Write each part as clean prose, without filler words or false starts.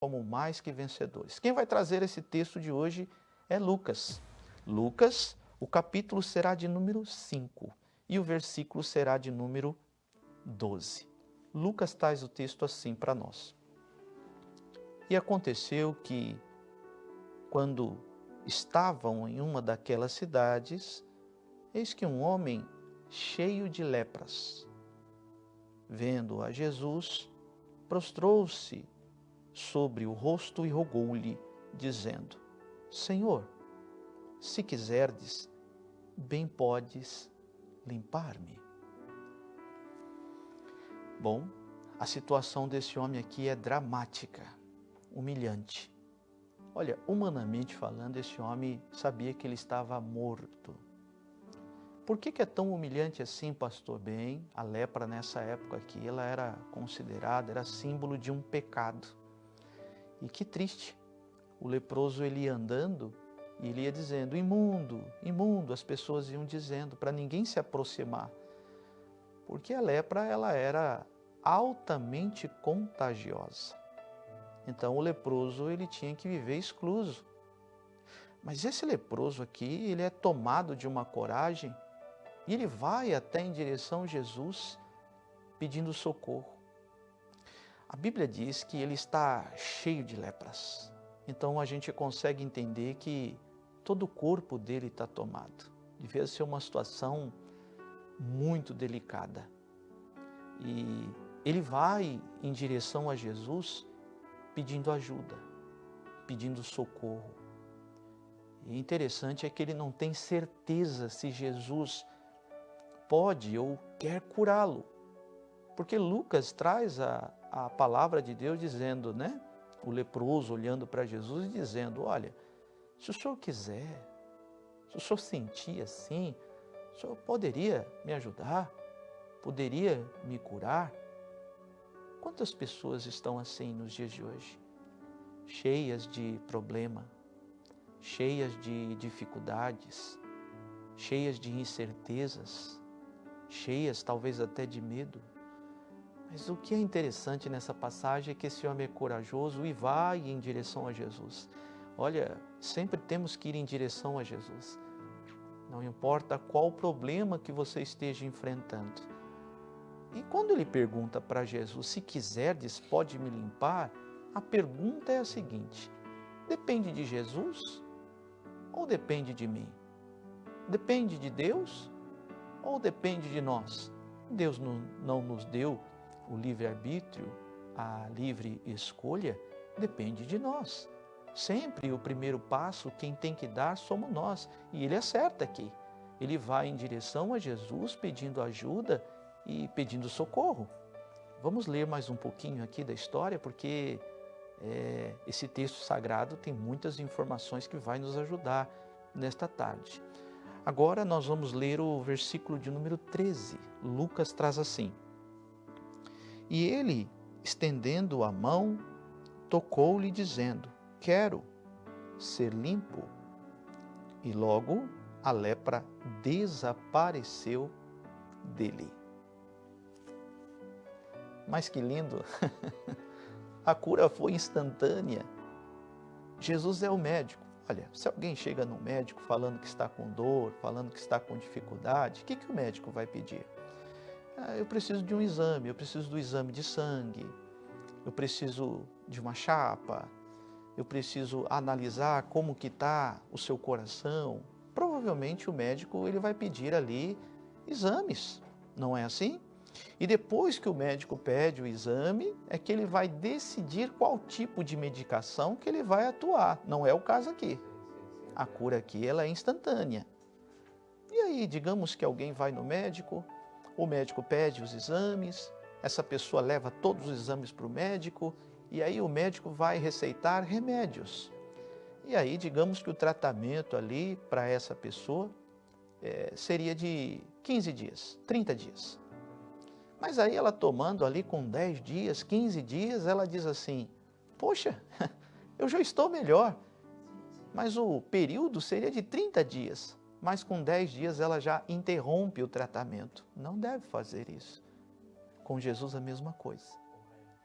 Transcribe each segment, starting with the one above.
como mais que vencedores. Quem vai trazer esse texto de hoje é Lucas. Lucas, o capítulo será de número 5 e o versículo será de número 12. Lucas traz o texto assim para nós. E aconteceu que, quando estavam em uma daquelas cidades, eis que um homem cheio de lepras, vendo a Jesus, prostrou-se sobre o rosto e rogou-lhe, dizendo: Senhor, se quiserdes, bem podes limpar-me. Bom, a situação desse homem aqui é dramática, humilhante. Olha, humanamente falando, esse homem sabia que ele estava morto. Por que é tão humilhante assim, pastor? Bem, a lepra nessa época aqui, ela era considerada, era símbolo de um pecado. E que triste, o leproso ele ia andando e ele ia dizendo, imundo, imundo, as pessoas iam dizendo, para ninguém se aproximar. Porque a lepra, ela era altamente contagiosa. Então o leproso, ele tinha que viver excluso. Mas esse leproso aqui, ele é tomado de uma coragem e ele vai até em direção a Jesus pedindo socorro. A Bíblia diz que ele está cheio de lepras. Então a gente consegue entender que todo o corpo dele está tomado. Devia ser uma situação muito delicada. E ele vai em direção a Jesus pedindo ajuda, pedindo socorro. E interessante é que ele não tem certeza se Jesus pode ou quer curá-lo. Porque Lucas traz a palavra de Deus dizendo, né? O leproso olhando para Jesus e dizendo, olha, se o senhor quiser, se o senhor sentir assim, o senhor poderia me ajudar? Poderia me curar? Quantas pessoas estão assim nos dias de hoje? Cheias de problema, cheias de dificuldades, cheias de incertezas, cheias talvez até de medo. Mas o que é interessante nessa passagem é que esse homem é corajoso e vai em direção a Jesus. Olha, sempre temos que ir em direção a Jesus. Não importa qual problema que você esteja enfrentando. E quando ele pergunta para Jesus, se quiserdes, pode me limpar? A pergunta é a seguinte, depende de Jesus ou depende de mim? Depende de Deus ou depende de nós? Deus não nos deu o livre-arbítrio, a livre escolha, depende de nós. Sempre o primeiro passo, quem tem que dar somos nós. E ele acerta aqui. Ele vai em direção a Jesus pedindo ajuda e pedindo socorro. Vamos ler mais um pouquinho aqui da história, porque esse texto sagrado tem muitas informações que vai nos ajudar nesta tarde. Agora nós vamos ler o versículo de número 13. Lucas traz assim. E ele, estendendo a mão, tocou-lhe, dizendo, quero ser limpo. E logo a lepra desapareceu dele. Mas que lindo! A cura foi instantânea. Jesus é o médico. Olha, se alguém chega no médico falando que está com dor, falando que está com dificuldade, o que o médico vai pedir? Eu preciso de um exame, eu preciso do exame de sangue, eu preciso de uma chapa, eu preciso analisar como que está o seu coração. Provavelmente o médico ele vai pedir ali exames, não é assim? E depois que o médico pede o exame, é que ele vai decidir qual tipo de medicação que ele vai atuar. Não é o caso aqui. A cura aqui ela é instantânea. E aí, digamos que alguém vai no médico, o médico pede os exames, essa pessoa leva todos os exames para o médico, e aí o médico vai receitar remédios. E aí, digamos que o tratamento ali para essa pessoa seria de 15 dias, 30 dias. Mas aí ela tomando ali com 10 dias, 15 dias, ela diz assim, poxa, eu já estou melhor, mas o período seria de 30 dias. Mas com 10 dias ela já interrompe o tratamento. Não deve fazer isso. Com Jesus a mesma coisa.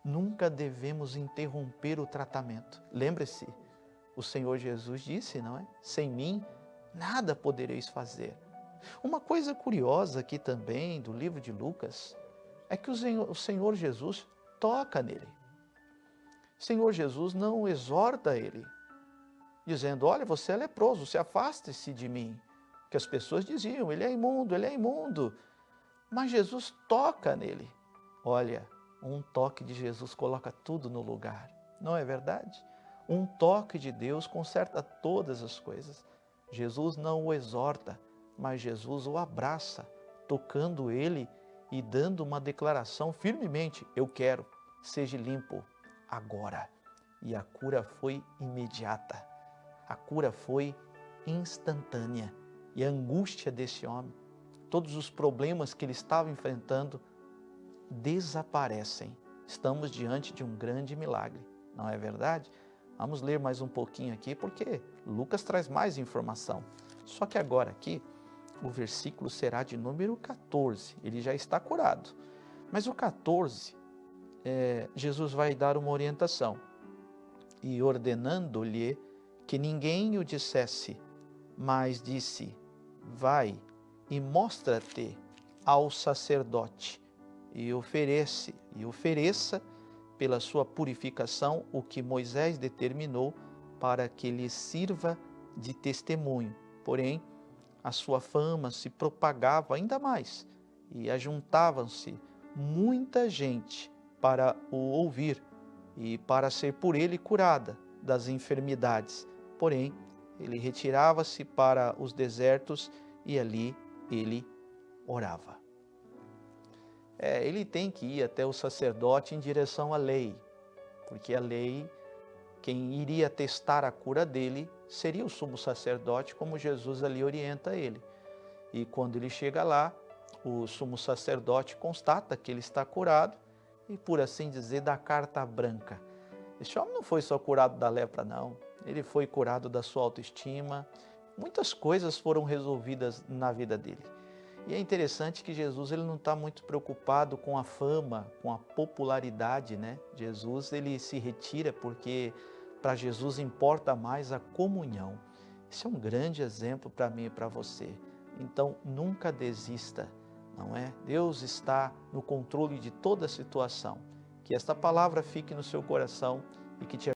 Nunca devemos interromper o tratamento. Lembre-se, o Senhor Jesus disse, não é? Sem mim, nada podereis fazer. Uma coisa curiosa aqui também do livro de Lucas é que o Senhor Jesus toca nele. O Senhor Jesus não exorta ele, dizendo, olha, você é leproso, se afaste-se de mim. Que as pessoas diziam, ele é imundo, ele é imundo. Mas Jesus toca nele. Olha, um toque de Jesus coloca tudo no lugar, não é verdade? Um toque de Deus conserta todas as coisas. Jesus não o exorta, mas Jesus o abraça, tocando ele e dando uma declaração firmemente, eu quero, seja limpo agora. E a cura foi imediata, a cura foi instantânea. E a angústia desse homem, todos os problemas que ele estava enfrentando, desaparecem. Estamos diante de um grande milagre, não é verdade? Vamos ler mais um pouquinho aqui, porque Lucas traz mais informação. Só que agora aqui, o versículo será de número 14, ele já está curado. Mas o 14, Jesus vai dar uma orientação. E ordenando-lhe que ninguém o dissesse, mas disse, vai e mostra-te ao sacerdote e ofereça pela sua purificação o que Moisés determinou para que lhe sirva de testemunho. Porém, a sua fama se propagava ainda mais e ajuntavam-se muita gente para o ouvir e para ser por ele curada das enfermidades. Porém, ele retirava-se para os desertos e ali ele orava. Ele tem que ir até o sacerdote em direção à lei, porque a lei, quem iria testar a cura dele, seria o sumo sacerdote, como Jesus ali orienta ele. E quando ele chega lá, o sumo sacerdote constata que ele está curado e, por assim dizer, dá carta branca. Esse homem não foi só curado da lepra, não. Ele foi curado da sua autoestima. Muitas coisas foram resolvidas na vida dele. E é interessante que Jesus ele não está muito preocupado com a fama, com a popularidade, né? Jesus ele se retira porque para Jesus importa mais a comunhão. Esse é um grande exemplo para mim e para você. Então nunca desista, não é? Deus está no controle de toda a situação. Que esta palavra fique no seu coração e que te